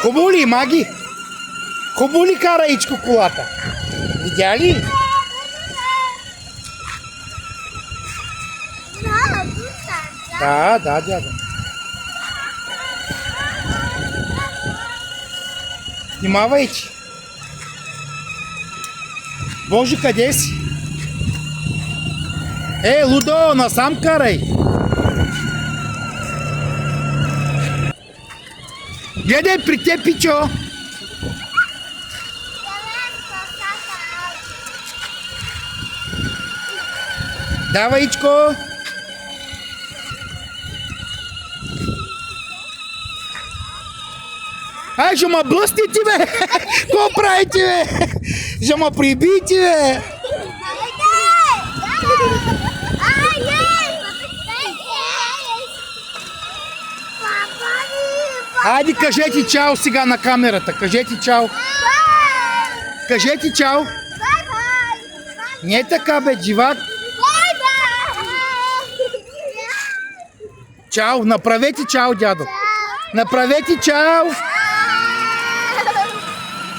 Хубаво ли, Маги? Хубаво ли кара Ичко колата? Видя ли? Да, дядо. Внимавай, че. Боже, къде си? Лудо, насам карай. Гледай при те, пичо. Давай, Ичко. Ай, ще ма блъснете, бе! Какво правите, бе? Ще ма прибийте, бе! Айде, кажете чао сега на камерата. Кажете чао. Кажете чао. Не така, бе, дживак. Чао, направете чао, дядо. Направете чао.